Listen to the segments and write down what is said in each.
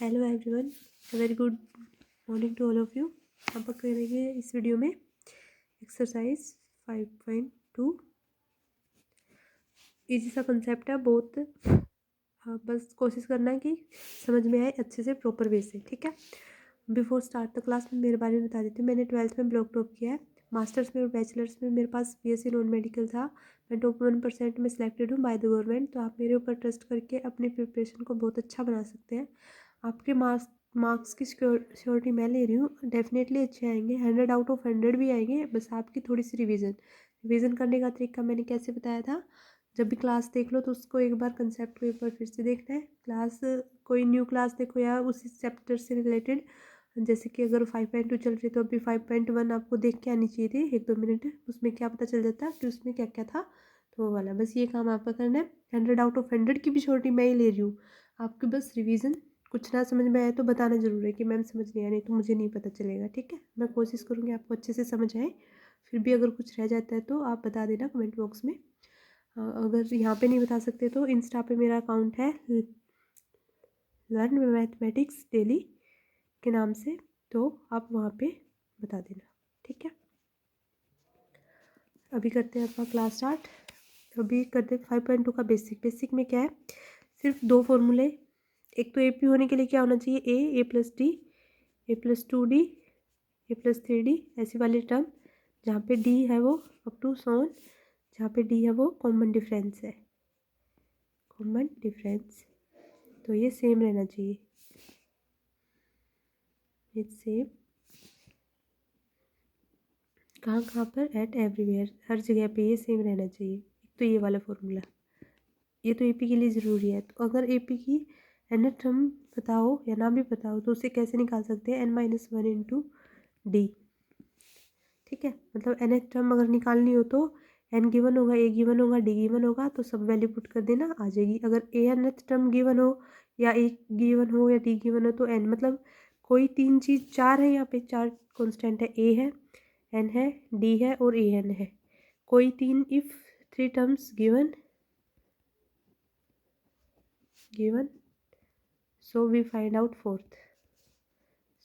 Hello everyone, very good morning to all of you. हम लोग करेंगे इस वीडियो में एक्सरसाइज 5.2। इजी सा कंसेप्ट है बहुत। बस कोशिश करना है कि समझ में आए अच्छे से, प्रॉपर वे से, ठीक है। बिफोर स्टार्ट द क्लास में मेरे बारे में बता देती हूँ। मैंने 12th में ब्लॉक टॉप किया है। मास्टर्स में और बैचलर्स में मेरे पास BSc नॉन मेडिकल था। मैं टॉप 1% में सिलेक्टेड हूँ बाय द गवर्नमेंट। तो आप मेरे ऊपर ट्रस्ट करके अपनी प्रिपरेशन को बहुत अच्छा बना सकते हैं। आपके मार्क्स की श्योरिटी मैं ले रही हूँ, डेफिनेटली अच्छे आएंगे, 100 आउट ऑफ 100 भी आएंगे। बस आपकी थोड़ी सी रिवीजन करने का तरीका मैंने कैसे बताया था। जब भी क्लास देख लो तो उसको एक बार कंसेप्ट को एक बार फिर से देखना है। क्लास कोई न्यू क्लास देखो या उसी चैप्टर से रिलेटेड, जैसे कि अगर 5.2 चल रही तो अभी 5.1 आपको देख के आनी चाहिए थी 1-2 मिनट। उसमें क्या पता चल जाता कि उसमें क्या क्या था। तो वो वाला बस ये काम आपका करना है। 100 आउट ऑफ 100 की भी छोटी मैं ही ले रही हूँ। आपकी बस रिवीजन, कुछ ना समझ में आए तो बताना ज़रूर है कि मैम समझ नहीं आया, नहीं तो मुझे नहीं पता चलेगा, ठीक है। मैं कोशिश करूँगी आपको अच्छे से समझ आए। फिर भी अगर कुछ रह जाता है तो आप बता देना कमेंट बॉक्स में। अगर यहाँ पे नहीं बता सकते तो इंस्टा पे मेरा अकाउंट है लर्न मैथमेटिक्स डेली के नाम से, तो आप वहाँ पे बता देना, ठीक है। अभी करते हैं अपना क्लास स्टार्ट। अभी करते हैं 5.2 का बेसिक में क्या है, सिर्फ 2 फॉर्मूले। एक तो AP होने के लिए क्या होना चाहिए, A+D, A+2D, A+3D, ऐसी वाली टर्म। जहाँ पे D है वो अप टू सोन, जहाँ पे D है वो कॉमन डिफरेंस है, कॉमन डिफरेंस। तो ये सेम रहना चाहिए, ये सेम कहाँ कहाँ पर, एट एवरीवेयर, हर जगह पे ये सेम रहना चाहिए। एक तो ये वाला फॉर्मूला, ये तो AP के लिए ज़रूरी है। तो अगर AP की nth टर्म पता हो या ना भी पता हो तो उसे कैसे निकाल सकते हैं, n-1 इंटू D, ठीक है। मतलब nth टर्म अगर निकालनी हो तो n गिवन होगा, A गिवन होगा, D गिवन होगा, तो सब वैल्यू पुट कर देना, आ जाएगी। अगर nth टर्म गिवन हो या A गिवन हो या D गिवन हो तो n, मतलब कोई 3 चीज़, 4 है यहाँ पे, 4 कॉन्स्टेंट है, A है, n है, D है और an है। कोई 3, if 3 terms given so we find out fourth,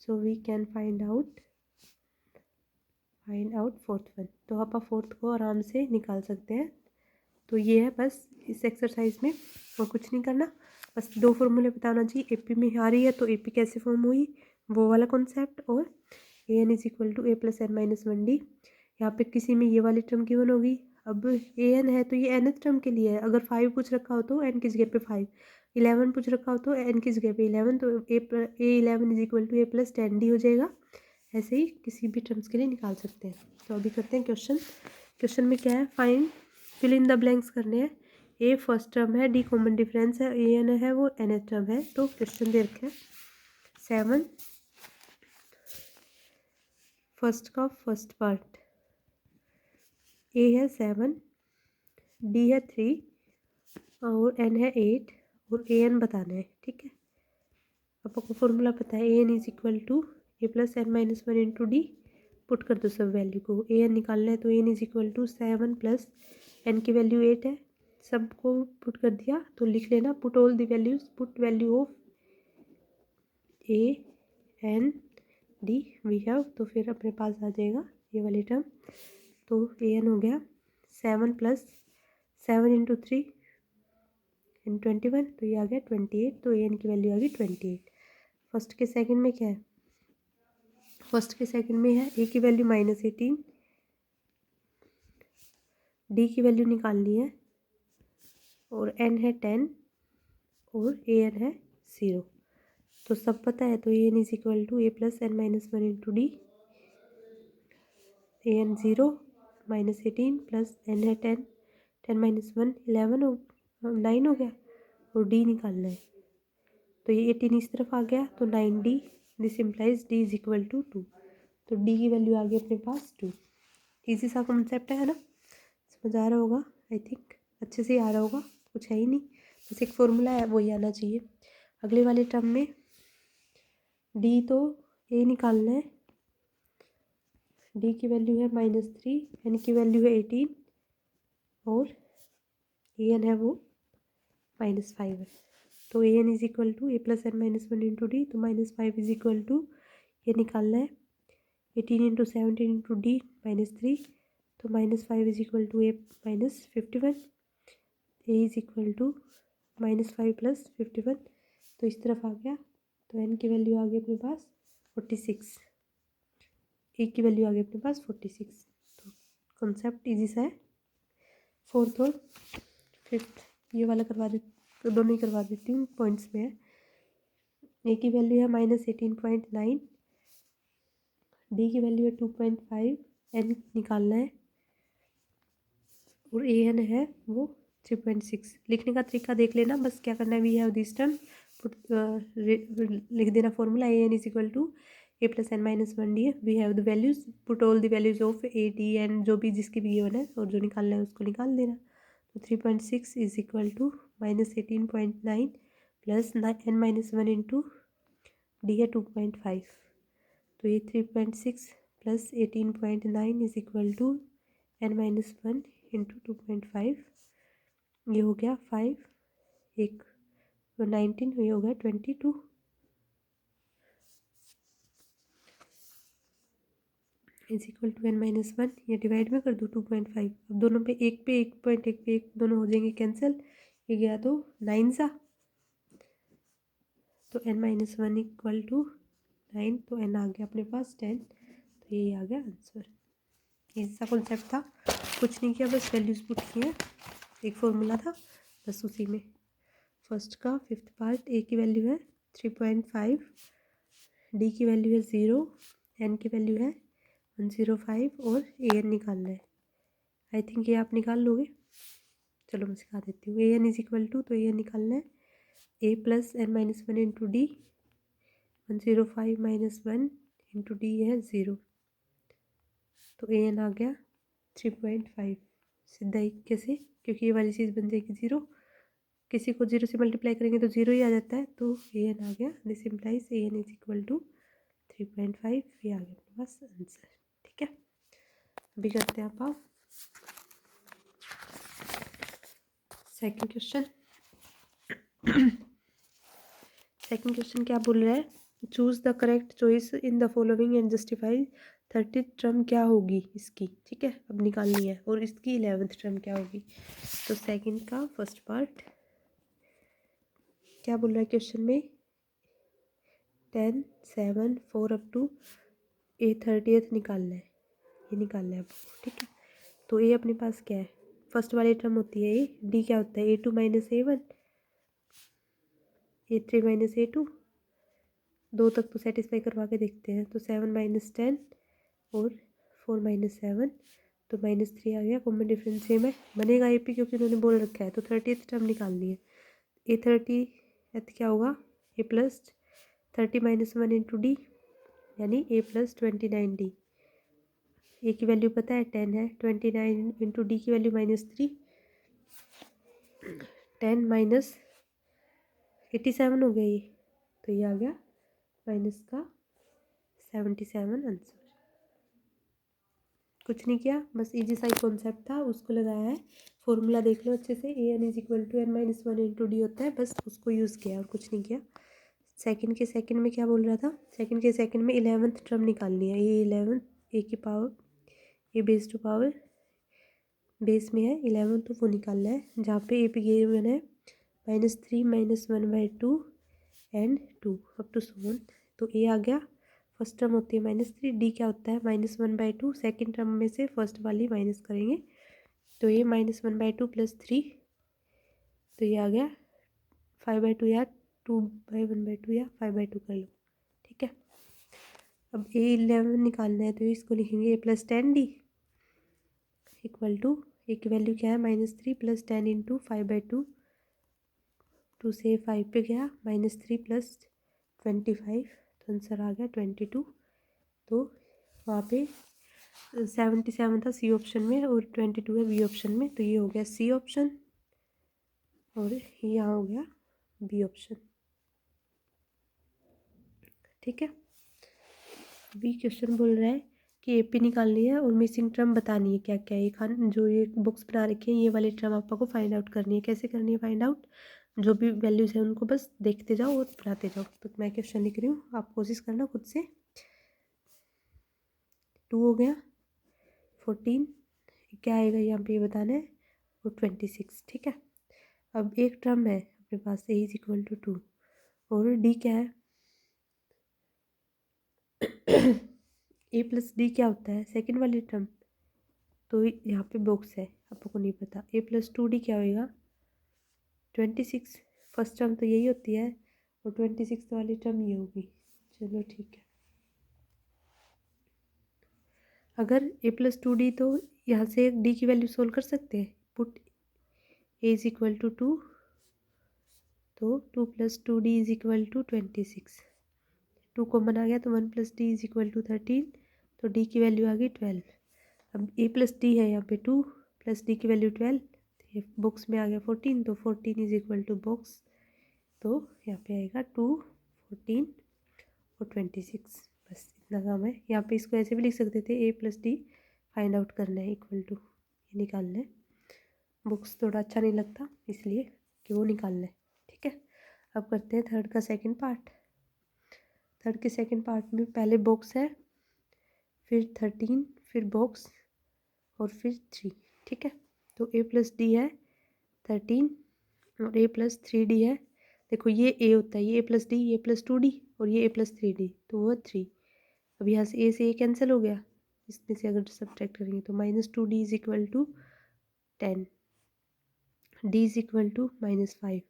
so we can find out fourth one। तो आप फोर्थ को आराम से निकाल सकते हैं। तो ये है बस इस एक्सरसाइज में, और कुछ नहीं करना। बस 2 फॉर्मूले बताना चाहिए। AP में आ रही है तो AP कैसे फॉर्म हुई वो वाला कॉन्सेप्ट, और AN = A+n-1D। यहाँ पे किसी में ये वाली टर्म गिवन होगी। अब AN है तो ये nth टर्म के लिए है। अगर 5 पूछ रखा हो तो n की जगह पे 5, 11 पूछ रखा हो तो n की जगह पे 11, तो A11 = A+10D हो जाएगा। ऐसे ही किसी भी टर्म्स के लिए निकाल सकते हैं। तो अभी करते हैं क्वेश्चन में क्या है, find, fill in the blanks करने हैं। A फर्स्ट टर्म है, D कॉमन डिफरेंस है, AN है वो nth टर्म है। तो क्वेश्चन दे रखे हैं 7, फर्स्ट का फर्स्ट पार्ट, A है 7, D है 3 और n है 8 और AN बताना है, ठीक है। आपको फॉर्मूला पता है, AN = A+n-1 into D। Put कर दो सब वैल्यू को, AN निकालना है तो AN = 7 प्लस n की वैल्यू 8 है, सबको पुट कर दिया। तो लिख लेना, put all the values, put value of AN/D we have, तो फिर अपने पास आ जाएगा ये वाली टर्म। तो AN हो गया 7 प्लस 7 इंटू 3 इन 21, तो ये आ गया 28। तो AN की वैल्यू आ गई 28। फर्स्ट के सेकंड में क्या है, फर्स्ट के सेकंड में है A की वैल्यू -18, D की वैल्यू निकालनी है, और n है 10 और AN है 0। तो सब पता है, तो AN = A+n-1 into D। AN 0 -18 plus n है 10, 10 - 1 11 हो 9 हो गया, और D निकालना है। तो ये 18 इस तरफ आ गया तो 9D, दिस इम्प्लाइज D = 2। तो D की वैल्यू आ गई अपने पास 2। इजी सा कॉन्सेप्ट है ना, समझ आ रहा होगा, आई थिंक अच्छे से आ रहा होगा, कुछ है ही नहीं, बस एक फॉर्मूला है वही आना चाहिए। अगले वाले टर्म में D तो A निकालना है, D की वैल्यू है -3, n की वैल्यू है 18 और AN है वो -5 है। तो a N is equal to a plus N minus one into d, तो -5 इज इक्वल टू ये निकालना है 18 इंटू 17 इंटू डी -3, तो -5 is equal to A -51, A is equal to -5 plus 51, तो इस तरफ आ गया। तो एन की वैल्यू आ गई अपने पास 46, ए की वैल्यू आ गई अपने पास 46। तो कॉन्सेप्ट इजी सा है। फोर्थ और फिफ्थ ये वाला करवा दे, तो दोनों ही करवा देती हूँ, पॉइंट्स में है। ए की वैल्यू है -18.9, डी की वैल्यू है 2.5, एन निकालना है, और ए एन है वो 3.6। लिखने का तरीका देख लेना, बस क्या करना है, वी हैव दिस टर्म लिख देना formula, a N is equal to a plus N minus one d है। We have the values, put all the values of a d n, जो भी जिसकी भी गिवन है, और जो निकालना है उसको निकाल देना। तो 3.6 is equal to -18.9 plus N minus one into D है 2.5, तो ये 3.6 प्लस 18.9 is equal to N minus one into 2.5, ये हो गया 5, एक 19, ये हो गया 22। Is equal to N minus one, ये डिवाइड में कर दो 2.5, अब दोनों पे एक पे एक पॉइंट, एक पे एक, दोनों हो जाएंगे कैंसिल, ये गया तो 9 सा, तो N minus one equal to 9, तो एन आ गया अपने पास 10, तो यही आ गया आंसर। ऐसा कॉन्सेप्ट था, कुछ नहीं किया, बस वैल्यूज पुट किए, एक फॉर्मूला था बस उसी में। फर्स्ट का फिफ्थ पार्ट, ए की वैल्यू है 3.5, डी की वैल्यू है 0, एन की वैल्यू है 105, और ए एन निकालना है। आई थिंक ये आप निकाल लोगे, चलो मैं सिखा देती हूँ। A N is equal to, तो ए एन निकालना है a plus N minus one into d, 105 minus one into D है 0, तो ए एन आ गया 3.5, सीधा ही कैसे, क्योंकि ये वाली चीज़ बन जाएगी 0, किसी को 0 से मल्टीप्लाई करेंगे तो 0 ही आ जाता है, तो ए एन आ गया, this implies A N is equal to 3.5, ये आ गया अपने पास आंसर। ठीक है, अभी करते हैं आप सेकंड क्वेश्चन। सेकंड क्वेश्चन क्या बोल रहा है, choose the correct choice in the following and justify 30th term क्या होगी इसकी। ठीक है, अब निकालनी है, और इसकी 11th टर्म क्या होगी। तो सेकंड का फर्स्ट पार्ट क्या बोल रहा है क्वेश्चन में, 10, 7, 4 अप टू ए 30th निकालना है, ये निकालना है आपको। ठीक है, तो ए अपने पास क्या है, फर्स्ट वाली टर्म होती है ए, डी क्या होता है A2 minus A1, A3 minus A2, दो तक तो सेटिस्फाई करवा के देखते हैं, तो 7 माइनस 10 और 4 माइनस 7, तो -3 आ गया, कॉमन डिफरेंस सेम है, बनेगा AP क्योंकि उन्होंने बोल रखा है। तो 30th टर्म निकालनी है, ए 30th क्या होगा, a plus 30 minus one into d, यानी ए प्लस 29 डी, ए की वैल्यू पता है 10 है, 29 इंटू डी की वैल्यू -3, 10 माइनस 87 हो गया ये, तो ये आ गया माइनस का 77 आंसर। कुछ नहीं किया, बस इजी सा कॉन्सेप्ट था, उसको लगाया है। फॉर्मूला देख लो अच्छे से, a N is equal to N minus one into d होता है, बस उसको यूज़ किया और कुछ नहीं किया। सेकंड के सेकंड में क्या बोल रहा था, सेकंड के सेकंड में 11th टर्म निकालनी है, ये 11 ए की power, A base to power base में है 11, तो वो निकालना है, जहाँ पे ए पे गिवन है -3 माइनस 1/2 एंड 2 अप टू 7, तो ए आ गया, फर्स्ट टर्म होती है -3, डी क्या होता है -1/2, सेकंड टर्म में से फर्स्ट वाली माइनस करेंगे, तो ये -1/2 प्लस 3, तो ये आ गया 5/2 या 2/1/2 या 5/2 कर लो। ठीक है, अब ए 11 निकालना है, तो इसको लिखेंगे ए प्लस 10D इक्वल टू, ए की वैल्यू क्या है -3 प्लस 10 इंटू 5/2, 2 से 5 पे गया, -3 प्लस 25, तो आंसर आ गया 22। तो वहाँ पे 77 था सी ऑप्शन में और 22 है बी ऑप्शन में, तो ये हो गया सी ऑप्शन और यहाँ हो गया बी ऑप्शन। ठीक है, बी क्वेश्चन बोल रहा है कि एपी निकालनी है और मिसिंग टर्म बतानी है क्या क्या है, ये जो ये बुक्स बना रखी है, ये वाली टर्म आपको फाइंड आउट करनी है। कैसे करनी है फाइंड आउट, जो भी वैल्यूज़ हैं उनको बस देखते जाओ और बढ़ाते जाओ। तो मैं क्वेश्चन लिख रही हूँ, आप कोशिश करना खुद से। 2 हो गया, 14 क्या आएगा यहाँ पे ये बताना है, और 26। ठीक है, अब एक टर्म है अपने पास a इज इक्वल टू 2 और d क्या है a प्लस डी क्या होता है सेकंड वाली टर्म, तो यहाँ पे बॉक्स है, आपको नहीं पता। a प्लस 2d क्या होएगा 26, फर्स्ट टर्म तो यही होती है और 26 वाली टर्म ये होगी। चलो ठीक है, अगर a प्लस 2d तो यहाँ से d की वैल्यू सोल्व कर सकते हैं। Put a is equal to 2, तो 2 plus 2d is equal to 26। 2 common आ गया तो 1 plus d is equal to 13, तो d की वैल्यू आ गई 12। अब a प्लस डी है यहाँ पे 2 प्लस डी की वैल्यू 12, ये बॉक्स में आ गया 14, तो 14 इज इक्वल टू बॉक्स, तो यहाँ पे आएगा 2, 14 और 26। बस इतना काम है। यहाँ पे इसको ऐसे भी लिख सकते थे, a plus D find out करना है इक्वल टू, ये निकालना है। बुक्स थोड़ा अच्छा नहीं लगता इसलिए कि वो निकालना है। ठीक है, अब करते हैं थर्ड का सेकंड पार्ट। थर्ड के सेकंड पार्ट में पहले बॉक्स है, फिर 13, फिर बॉक्स और फिर 3। ठीक है, तो a प्लस डी है 13 और a प्लस 3d है। देखो ये a होता है, ये a प्लस डी, ये प्लस 2d और ये a प्लस 3d, तो वो 3। अब यहाँ से a से a कैंसिल हो गया, इसमें से अगर सब्ट्रैक्ट करेंगे तो -2d is equal to 10, d is equal to -5।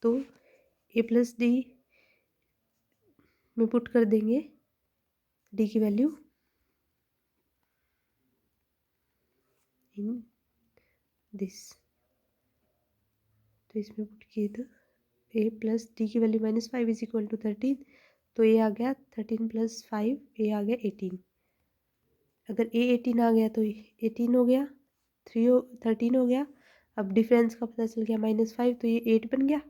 तो a प्लस डी में पुट कर देंगे d की वैल्यू इन दिस, तो इसमें पुट किए तो a प्लस डी की वैल्यू -5 इज इक्वल टू 13, तो a आ गया 13 प्लस 5, a आ गया 18। अगर a 18 आ गया तो 18 हो गया, 13 हो गया। अब डिफरेंस का पता चल गया -5, तो ये 8 बन गया।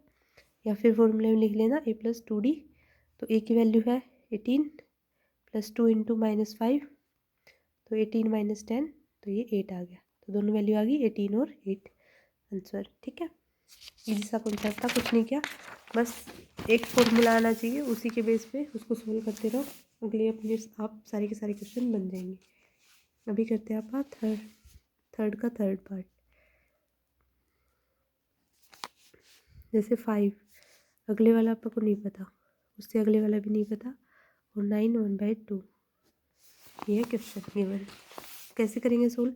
या फिर फॉर्मूले में लिख लेना a प्लस 2d, तो a की वैल्यू है 18 प्लस 2 इंटू -5, तो 18 माइनस 10, तो ये 8 आ गया। तो दोनों वैल्यू आ गई 18 और 8 आंसर। ठीक है, इजी सा कॉन्सेप्ट था, कुछ नहीं किया, बस एक फॉर्मूला आना चाहिए, उसी के बेस पे उसको सोल्व करते रहो, अगले अपने आप सारे के सारे क्वेश्चन बन जाएंगे। अभी करते हैं आप थर्ड का थर्ड पार्ट। जैसे 5, अगले वाला आपको नहीं पता, उससे अगले वाला भी नहीं पता, और 9 1/2, ये है क्वेश्चन गिवन। कैसे करेंगे सोल्व,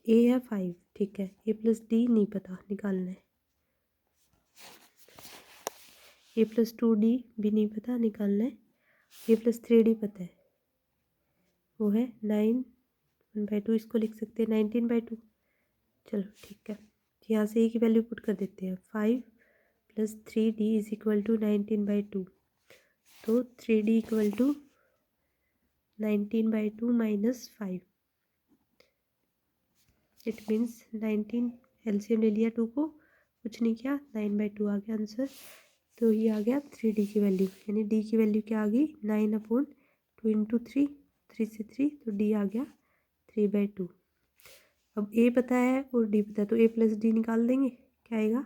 a है 5, ठीक है, a प्लस डी नहीं पता, निकालना है। a प्लस 2d भी नहीं पता, निकालना है। a प्लस 3d पता है, वो है 9 1/2, इसको लिख सकते हैं 19/2। चलो ठीक है, यहाँ से a की वैल्यू पुट कर देते हैं, 5 plus 3d is equal to 19/2, तो 3d equal to 19/2 minus 5, it means 19, LCM ले लिया 2 को, कुछ नहीं किया, 9/2 आ गया आंसर। तो ये आ गया 3d की वैल्यू, यानी d की वैल्यू क्या आ गई 9/2 इंटू 3, 3 से 3, तो d आ गया 3/2। अब a पता है और d पता है, तो a प्लस डी निकाल देंगे, क्या आएगा,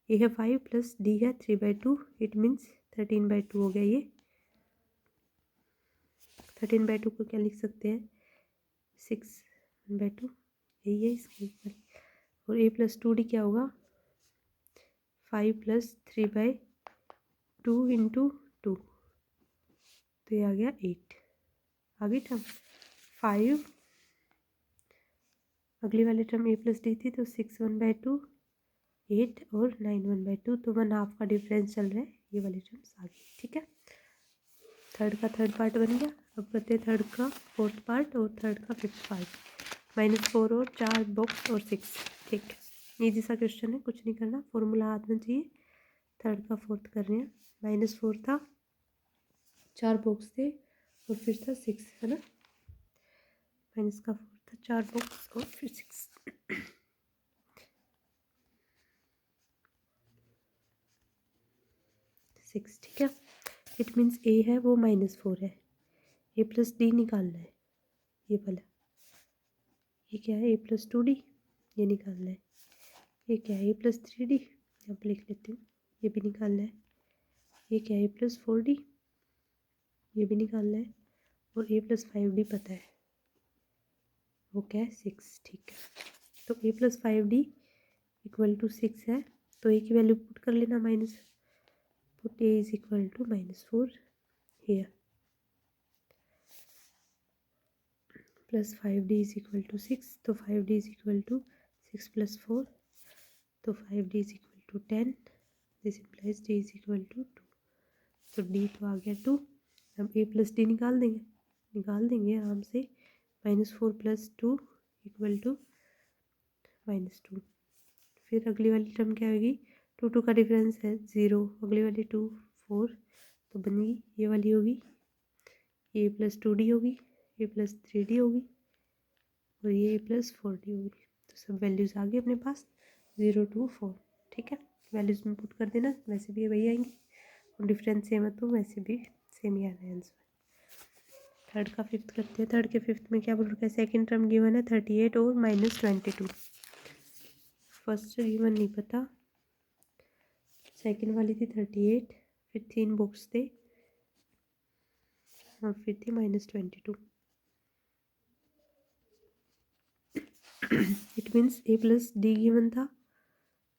a है 5 प्लस d है 3/2, इट मीन्स 13/2 हो गया। ये 13/2 को क्या लिख सकते हैं 6/2, यही है इसका इक्वल। और a प्लस 2d क्या होगा 5 प्लस 3/2 इंटू 2, तो ये आ गया 8, आ गई टर्म 5। अगली वाली टर्म a प्लस डी थी, तो 6 1/2, 8 और 9 1/2, तो 1/2 का डिफरेंस चल रहा है, ये वाली टर्म्स आ गई। ठीक है, थर्ड का थर्ड पार्ट बन गया। अब करते हैं थर्ड का फोर्थ पार्ट और थर्ड का फिफ्थ पार्ट। -4 और 4 बॉक्स और 6। ठीक है, ईजी सा क्वेश्चन है, कुछ नहीं करना, फॉर्मूला आना चाहिए। थर्ड का फोर्थ कर रहे हैं, -4 था, 4 बॉक्स थे और फिर था 6, है ना, माइनस का 4 था, 4 बॉक्स और फिर 6। 6, ठीक है, इट मीन्स a है वो -4 है, a प्लस डी निकालना है, ये वाला, ये क्या है a प्लस 2d, ये निकालना है। ये क्या है a प्लस 3d, यहाँ पर लिख लेती हूँ ये भी निकालना है। ये क्या है +4D, ये भी निकालना है। और A+5D पता है, वो क्या है 6। ठीक है, तो A+5D = 6 है, तो A की वैल्यू पुट कर लेना minus, put A = -4 here, +5D = 6, तो 5D = 6 + 4, तो 5D = 10, दिस इम्प्लाइज D = 2, तो D तो आ गया 2। अब A+D निकाल देंगे आराम से, -4 + 2 = -2। फिर अगली वाली टर्म क्या होगी, 2 का डिफरेंस है 0, अगली वाली 2 4, तो बनेगी ये वाली होगी, A+2D होगी, A+3D होगी, और ये A+4D होगी। तो सब वैल्यूज़ आ गई अपने पास 0 2 4। ठीक है, वैल्यूज़ में पुट कर देना, वैसे भी वही आएंगी, और डिफरेंस सेम है तो वैसे भी सेम ही आना है आंसर। थर्ड का फिफ्थ करते हैं। थर्ड के फिफ्थ में क्या बोल रखा है, सेकेंड टर्म गिवन है 38 और -22। फर्स्ट गिवन नहीं पता, सेकेंड वाली थी 38, फिर 3 बॉक्स थे और फिर थी -22। इट मीन्स A+D गिवन था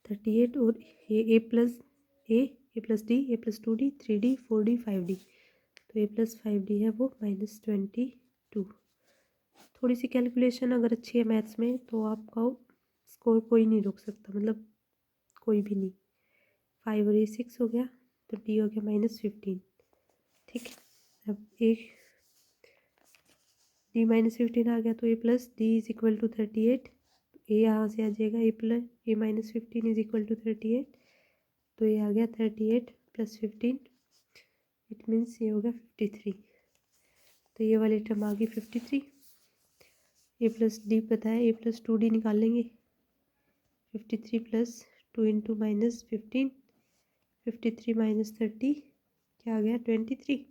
38, और A+D, A+2D, 3D, 4D, 5D, तो A+5D है वो -22। थोड़ी सी कैलकुलेशन अगर अच्छी है मैथ्स में तो आपका स्कोर कोई नहीं रोक सकता, मतलब कोई भी नहीं। 5 और ये 6 हो गया, तो D हो गया -15। ठीक है, अब एक D -15 आ गया, तो A+D = 38, ए यहाँ से आ जाएगा, A -15 = 38, तो ये आ गया 38 + 15, इट मीन्स ये हो गया 53। तो ये वाली टर्म आ गई 53। A+D पता है, A+2D निकाल लेंगे, 53 + 2 × -15, 53 - 30 क्या आ गया 23।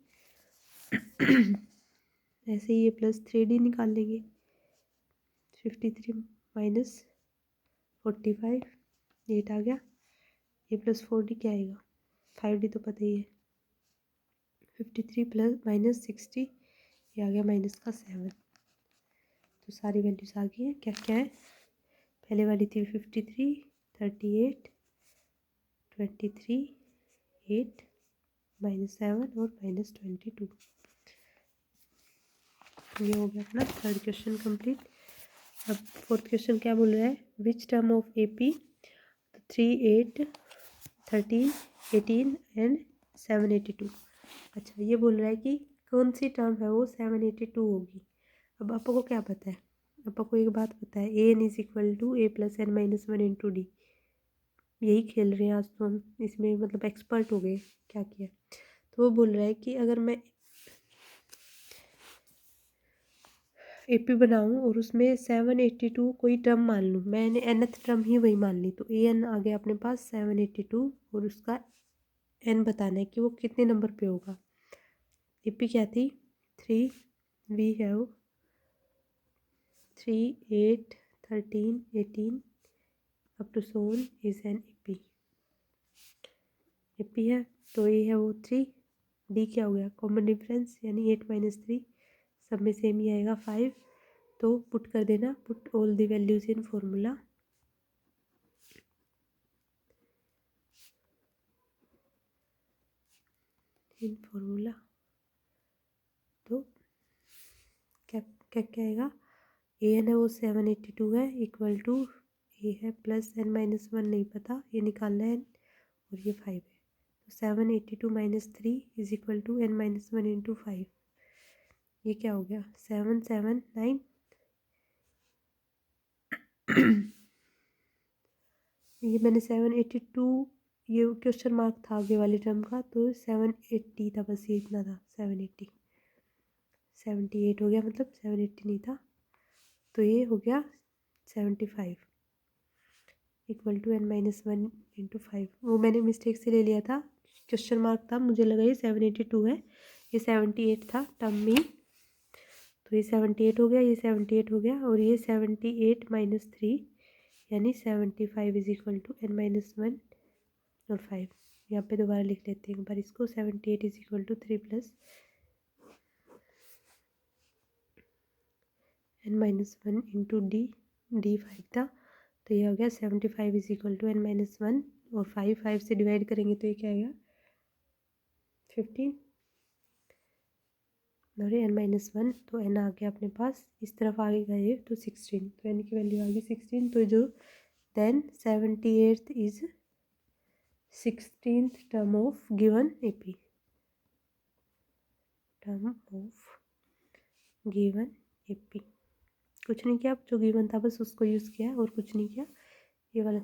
ऐसे ही A+3D निकाल लेंगे, 53 - 45 8 आ गया। A+4D क्या आएगा, 5D तो पता ही है, 53 + -60 ये आ गया -7। तो सारी वैल्यूज आ गई हैं, क्या क्या है, पहले वाली थी 53, 38, 23, 8, -7 और -22। ये हो गया अपना थर्ड क्वेश्चन कंप्लीट। अब फोर्थ क्वेश्चन क्या बोल रहा है, विच टर्म ऑफ AP 3, 8, 13, 18 एंड 782। अच्छा, ये बोल रहा है कि कौन सी टर्म है वो 782 होगी। अब आपको क्या पता है, आपको एक बात पता है, AN = A + n - 1 × D। यही खेल रहे हैं आज तो हम, इसमें मतलब एक्सपर्ट हो गए क्या किया। तो वो बोल रहा है कि अगर मैं AP बनाऊं और उसमें 782 कोई टर्म मान लूँ, मैंने nth टर्म ही वही मान ली, तो AN आ गया अपने पास 782, और उसका n बताना है कि वो कितने नंबर पे होगा। AP क्या थी 3, we have 3, 8, 13, 18 up to so on is an AP है, तो ये है वो 3। D क्या हो गया, कॉमन डिफरेंस, यानी 8 - 3 सब में सेम ही आएगा 5, तो पुट कर देना, put all the values in formula. तो क्या क्या क्या आएगा, AN है वो 782 है, इक्वल टू A है +n - 1 नहीं पता, ये निकालना है, और ये 5 है, तो 782 - 3 = n - 1 × 5। ये क्या हो गया 7 7 9। ये मैंने 782, ये क्वेश्चन मार्क था आगे वाली टर्म का, तो 780 था, बस ये इतना था 780, 78 हो गया, मतलब 780 नहीं था, तो ये हो गया 75 = n - 1 × 5। वो मैंने मिस्टेक से ले लिया था, क्वेश्चन मार्क था, मुझे लगा ये 782 है, ये 78 था टर्म में, तो ये 78 हो गया, ये 78 हो गया, और ये 78 - 3 यानी 75 = n - 1 और 5। यहाँ पे दोबारा लिख लेते हैं एक बार इसको। 78 is equal to 3 plus n-1 into D 5 था, तो ये हो गया 75 इज इक्वल टू n-1 और 5 से डिवाइड करेंगे तो ये क्या आएगा 15 और n-1 तो n आ गया अपने पास, इस तरफ आ गया ये तो 16, तो n की वैल्यू आ गई 16। तो जो then 78 is 16th term of given AP, term of given AP। कुछ नहीं किया, जो गिवन था बस उसको यूज़ किया और कुछ नहीं किया, ये वाला।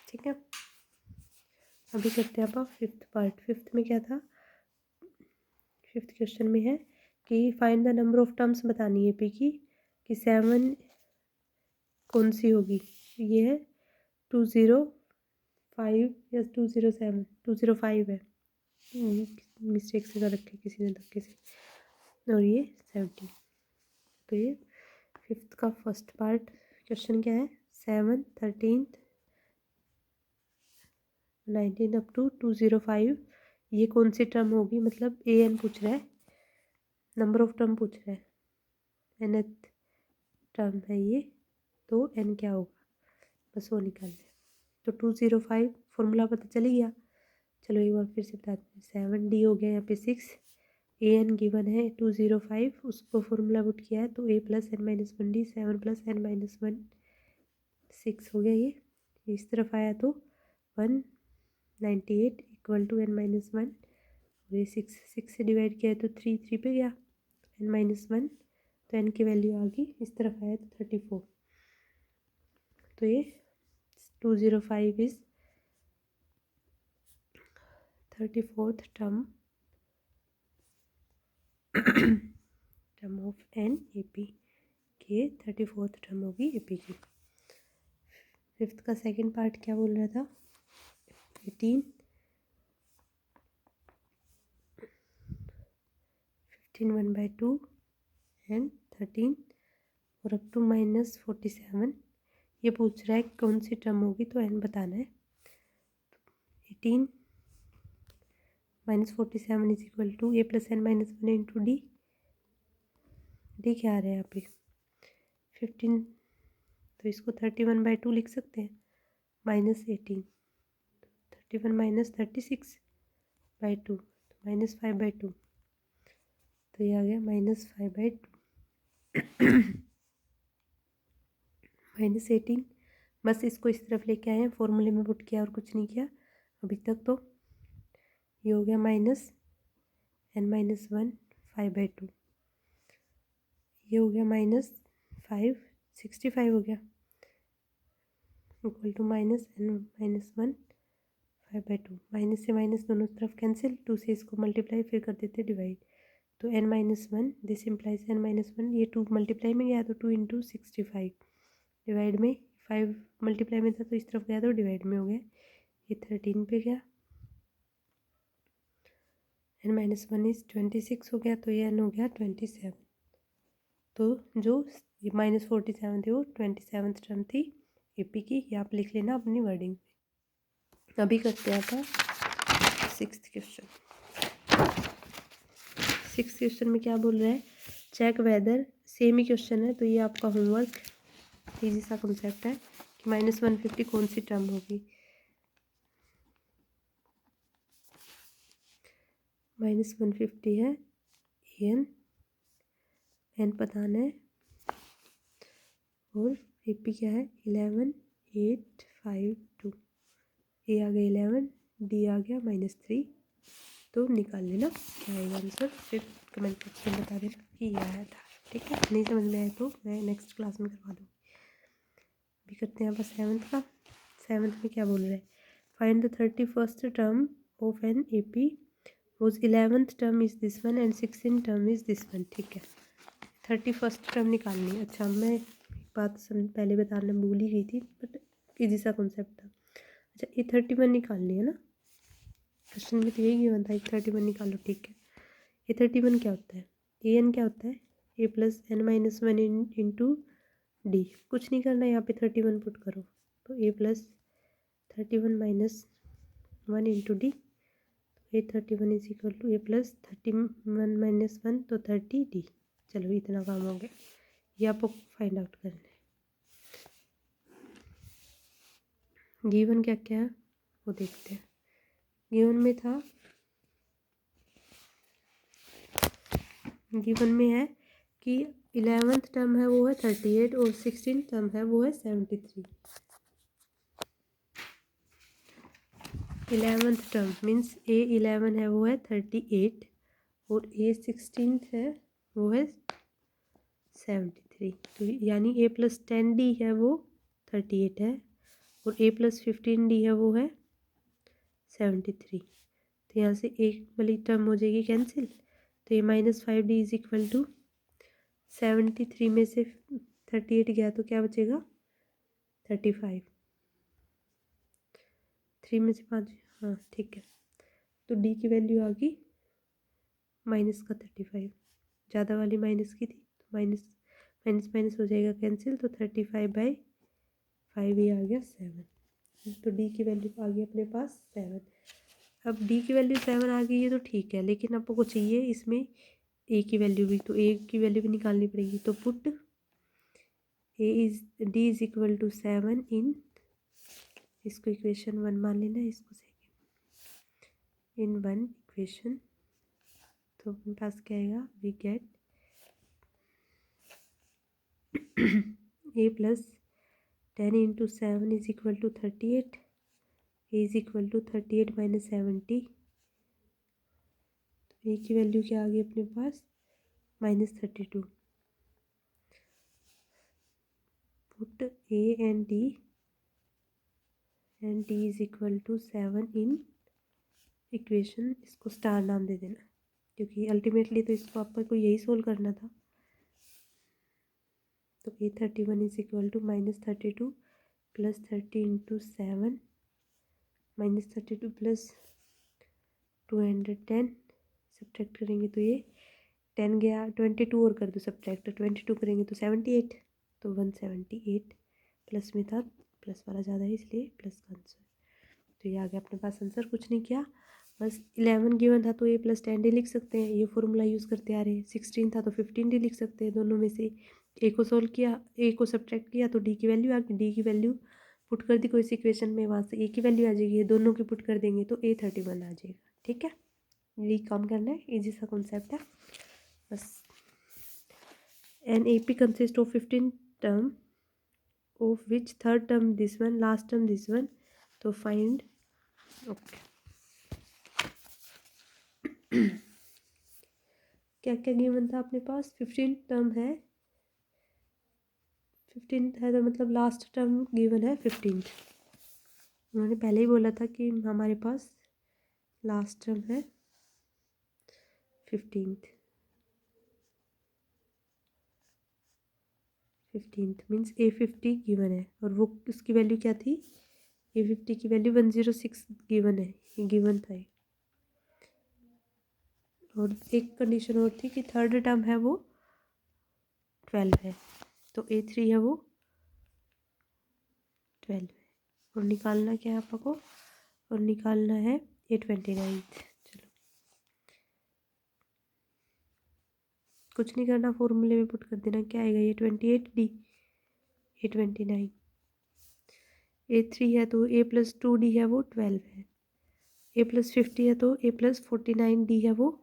ठीक है, अभी करते हैं आप फिफ्थ पार्ट। फिफ्थ में क्या था, फिफ्थ क्वेश्चन में है कि find the number of terms बतानी है AP की, कि 7 कौन सी होगी। ये है 205 या 207, 205 है, मिस्टेक से कर रखे किसी ने धक्के से, और ये 70। तो ये फिफ्थ का फर्स्ट पार्ट क्वेश्चन क्या है, 7, 13, 19 अप टू 205 ये कौन सी टर्म होगी, मतलब AN पूछ रहा है, नंबर ऑफ टर्म पूछ रहा है, nth टर्म है ये, तो n क्या होगा बस वो निकालना है। तो 205 फॉर्मूला पता चल गया, चलो एक बार फिर से बताते हैं। 7D हो गया यहाँ पे 6, AN गिवन है 205, उसको फॉर्मूला पुट किया है तो A plus n-1D, 7 plus n-1 6 हो गया ये इस तरफ आया तो 198 इक्वल टू n-1, ये 6 से डिवाइड किया है तो 3 पे गया, n-1 तो n की वैल्यू आ गई, इस तरफ आया तो 34। तो ये 205 is 34th term of AP के 34th टर्म होगी AP की। फिफ्थ का सेकंड पार्ट क्या बोल रहा था, 18, 15 1/2 एंड 13 और अप टू -47 ये पूछ रहा है कौन सी टर्म होगी, तो n बताना है। 18 -47 is equal to A plus n-1 into D क्या आ रहा है यहाँ पे 15, तो इसको 31/2 लिख सकते हैं, -18, 31 माइनस 36/2 -5/2, तो ये आ गया -5/2 -18। बस इसको इस तरफ लेके आए हैं, फॉर्मूले में पुट किया और कुछ नहीं किया अभी तक। तो ये हो गया -n-1 5/2, ये हो गया -5 65 हो गया इक्वल टू -n-1 5/2, माइनस से माइनस दोनों तरफ कैंसिल, 2 से इसको मल्टीप्लाई फिर कर देते डिवाइड, तो n-1 दिस इम्प्लाइज n-1, ये 2 मल्टीप्लाई में गया तो 2 इंटू 65 डिवाइड में 5 मल्टीप्लाई में था तो इस तरफ गया तो डिवाइड में हो गया, ये 13 पे गया, n-1 इज 26 हो गया, तो ये n हो गया 27। तो जो ये -47 थी वो 27th टर्म थी AP की, ये आप लिख लेना अपनी वर्डिंग में। अभी करते हैं आप सिक्स्थ क्वेश्चन। सिक्स्थ क्वेश्चन में क्या बोल रहा है, चेक वेदर, सेम ही क्वेश्चन है तो ये आपका होमवर्क, इजी सा कॉन्सेप्ट है कि -150 कौन सी टर्म होगी। -150 है n बताना है और AP क्या है 11 8 5 2, A आ गया 11, D आ गया -3, तो निकाल लेना क्या आएगा आंसर, फिर कमेंट बॉक्स में बता देना कि ये आया था। ठीक है, नहीं समझ में आया तो मैं नेक्स्ट क्लास में करवा दूँगी। अभी करते हैं बस सेवन्थ का। सेवन्थ में क्या बोल रहे हैं, find the 31st term of an AP was 11th term is this one and 16th term is this one. ठीक है, 31st टर्म निकालनी है। अच्छा, मैं एक बात पहले बताने भूल ही गई थी, बट इजी सा कॉन्सेप्ट था। अच्छा, ये 31 निकालनी है ना, क्वेश्चन में तो यही गिवन था, 31 निकालो। ठीक है, ये 31 क्या होता है, AN क्या होता है, A plus n-1 into D. कुछ नहीं करना, यहाँ पे 31 पुट करो तो a plus 31 minus 1 into d. A 31 is equal to a plus 31 minus 1 तो 30 डी। चलो इतना काम हो गया, ये आपको फाइंड आउट करना है। गिवन क्या क्या है वो देखते हैं। गिवन में था, गिवन में है कि 11th टर्म है वो है 38 और 16th टर्म है वो है 73। 11th टर्म मीन्स ए 11 है वो है 38 और ए 16th है वो है 73। तो यानी ए प्लस 10 डी है वो 38 है और ए प्लस 15 डी है वो है 73। तो यहाँ से एक वाली टर्म हो जाएगी कैंसिल, तो ये -5 डी इज इक्वल टू 73 में से 38 गया तो क्या बचेगा 35। 3 में से 5, हाँ ठीक है। तो डी की वैल्यू आ गई माइनस का 35, ज़्यादा वाली माइनस की थी तो माइनस माइनस माइनस हो जाएगा कैंसिल, तो 35/5 ही आ गया 7। तो डी की वैल्यू आ गई अपने पास 7। अब डी की वैल्यू 7 आ गई है तो ठीक है, लेकिन आपको चाहिए इसमें ए की वैल्यू भी, तो ए की वैल्यू भी निकालनी पड़ेगी। तो put A is D is equal to 7 in, इसको इक्वेशन 1 मान लेना, इसको सेकेंड इन 1 इक्वेशन। तो अपने पास क्या आएगा, we get A plus 10 into 7 is equal to 38, A is equal to 38 minus 70। तो ए की वैल्यू क्या आ गई अपने पास -32। Put A and D is equal to 7 in equation, इसको स्टार नाम दे देना क्योंकि अल्टीमेटली तो इसको आपको यही सोल्व करना था। तो A 31 is equal to -32 plus 30 into 7 -32 plus 210, subtract करेंगे तो ये 10 गया, 22 और कर दो सब्ट्रैक्ट, 22 करेंगे तो 78, तो 178 प्लस में था, प्लस वाला ज़्यादा है इसलिए प्लस का आंसर। तो ये आ गया अपने पास आंसर, कुछ नहीं किया बस। 11 गिवन था तो ए प्लस 10 डी लिख सकते हैं, ये फॉर्मूला यूज़ करते आ रहे हैं। 16 था तो 15 डी लिख सकते हैं, दोनों में से ए को सोल्व किया, ए को सब्ट्रैक्ट किया तो डी की वैल्यू आ गई। डी की वैल्यू पुट कर दी कोई सी इक्वेशन में, वहाँ से ए की वैल्यू आ जाएगी, दोनों की पुट कर देंगे तो ए 31 आ जाएगा। ठीक है, यही काम करना है, इजी सा कॉन्सेप्ट है बस। An A P consist of 15 term of which third term this one, last term this one, तो फाइंड। ओके क्या क्या गिवन था अपने पास, 15 टर्म है, 15 है तो मतलब लास्ट टर्म गिवन है 15। उन्होंने पहले ही बोला था कि हमारे पास लास्ट टर्म है 15th मीन्स A50 गिवन है, और वो उसकी वैल्यू क्या थी, A50 की वैल्यू 106 गिवन है, ये गिवन था ये। और एक कंडीशन और थी कि थर्ड टर्म है वो 12 है, तो A3 है वो 12 है। और निकालना क्या है आपको, और निकालना है A29। चलो कुछ नहीं करना, फॉर्मूले में पुट कर देना, क्या आएगा A28 डी A29। A3 है तो A प्लस 2 डी है वो 12 है, A प्लस 50 है तो A प्लस 49 डी है वो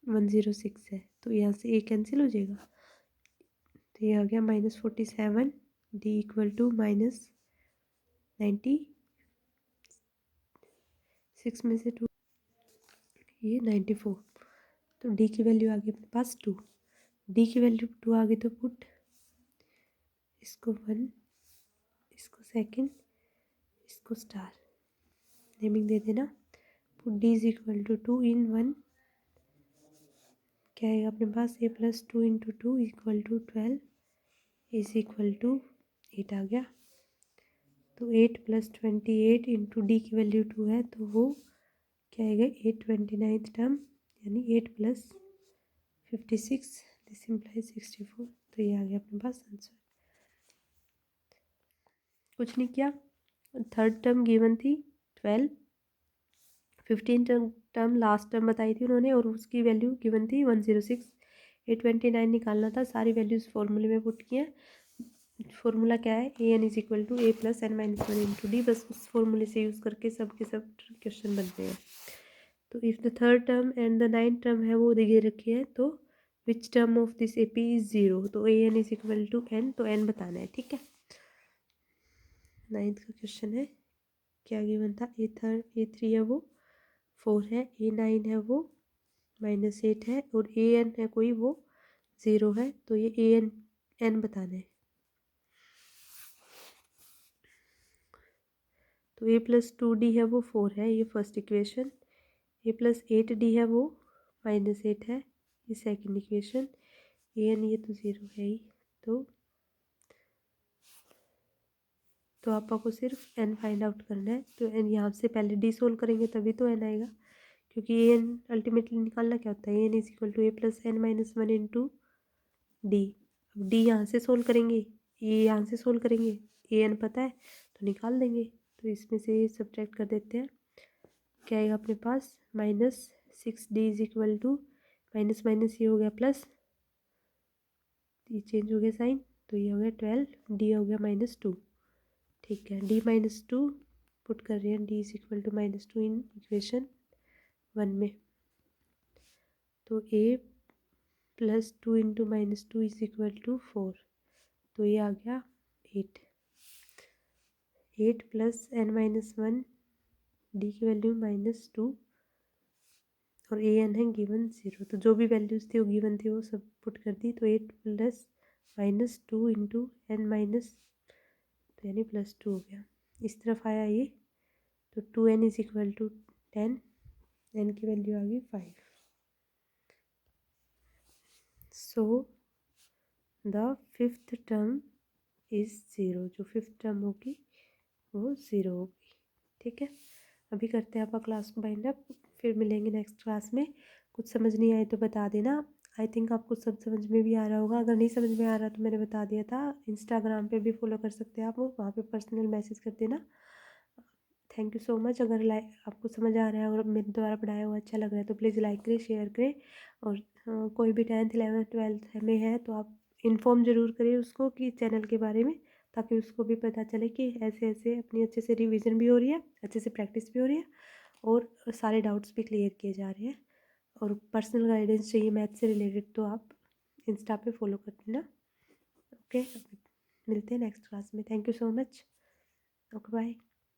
106 है, तो यहाँ से A कैंसिल हो जाएगा। तो ये आ गया -47 डी इक्वल टू -96 में से 2, ये 94। तो डी की वैल्यू आ गई अपने पास 2। डी की वैल्यू 2 आ गई तो पुट इसको 1, इसको सेकंड, इसको स्टार नेमिंग दे देना। Put d is equal to 2 in 1, क्या आएगा अपने पास, a plus 2 into 2 equal to 12 is equal to 8 आ गया। तो 8 प्लस 28 इंटू डी की वैल्यू 2 है तो वो क्या आएगा 829th टर्म, यानी 8 प्लस 56, दिस इम्प्लाइज 64। तो ये आ गया अपने पास आंसर। कुछ नहीं किया, थर्ड टर्म गिवन थी 12, 15 टर्म लास्ट टर्म बताई थी उन्होंने और उसकी वैल्यू गिवन थी 106, 829 निकालना था। सारी वैल्यूज़ फॉर्मूले में पुट किए। फॉर्मूला क्या है, a N is equal to a plus N minus one into d. बस उस फॉर्मूले से यूज़ करके सब के सब क्वेश्चन बनते हैं। तो if the third term and the ninth term है वो दिए रखी है, तो which term of this A P is zero. तो a N is equal to n, तो एन बताना है, ठीक है। नाइन्थ का क्वेश्चन है, क्या गिवन था, ए थ्री है वो 4 है, ए नाइन है वो -8 है, और ए एन है कोई वो 0 है। तो ये ए एन एन बताना है। तो ए प्लस 2d है वो 4 है, ये फर्स्ट इक्वेशन। ए प्लस 8d है वो -8 है, ये सेकंड इक्वेशन। ए एन ये तो 0 है ही। तो आपको सिर्फ एन फाइंड आउट करना है। तो एन यहाँ से पहले डी सोल्व करेंगे तभी तो एन आएगा, क्योंकि ए एन अल्टीमेटली निकालना क्या होता है, a N is equal to a plus N minus one into d. अब डी यहाँ से सोल्व करेंगे, ए यहाँ से सोल्व करेंगे, ए एन पता है तो निकाल देंगे। तो इसमें से सब्ट्रैक्ट कर देते हैं, क्या आएगा अपने पास, -6d is equal to minus minus ये हो गया प्लस, ये चेंज हो गया साइन, तो ये हो गया 12, डी हो गया -2। ठीक है, डी -2 पुट कर रहे हैं, d is equal to -2 in equation 1 में। तो a plus 2 into -2 is equal to 4। तो ये आ गया 8, 8 plus N minus one, d की वैल्यू -2 और ए एन है गिवन 0। तो जो भी वैल्यूज़ थी वो गिवन थी वो सब पुट कर दी। तो 8 प्लस -2 इंटू एन माइनस, तो यानी +2 हो गया। इस तरफ आया ये, तो 2n is equal to 10, N की वैल्यू आ गई 5। So the fifth term is 0, जो फिफ्थ टर्म होगी वो 0 होगी, ठीक है। अभी करते हैं आपका क्लास को बाइंड अप, फिर मिलेंगे नेक्स्ट क्लास में। कुछ समझ नहीं आए तो बता देना। आई थिंक आपको सब समझ में भी आ रहा होगा। अगर नहीं समझ में आ रहा तो मैंने बता दिया था, इंस्टाग्राम पे भी फॉलो कर सकते हैं आप, वहाँ पे पर्सनल मैसेज कर देना। Thank you so much. अगर आपको समझ आ रहा है और मेरे द्वारा पढ़ाया हुआ अच्छा लग रहा है तो प्लीज़ लाइक करें, शेयर करें। और कोई भी 10th 11th 12th में है तो आप इन्फॉर्म ज़रूर करें उसको कि चैनल के बारे में, ताकि उसको भी पता चले कि ऐसे ऐसे अपनी अच्छे से रिवीजन भी हो रही है, अच्छे से प्रैक्टिस भी हो रही है, और सारे डाउट्स भी क्लियर किए जा रहे हैं। और पर्सनल गाइडेंस चाहिए मैथ से रिलेटेड तो आप इंस्टा पे फॉलो कर देना। ओके, मिलते हैं नेक्स्ट क्लास में। Thank you so much. Okay, bye.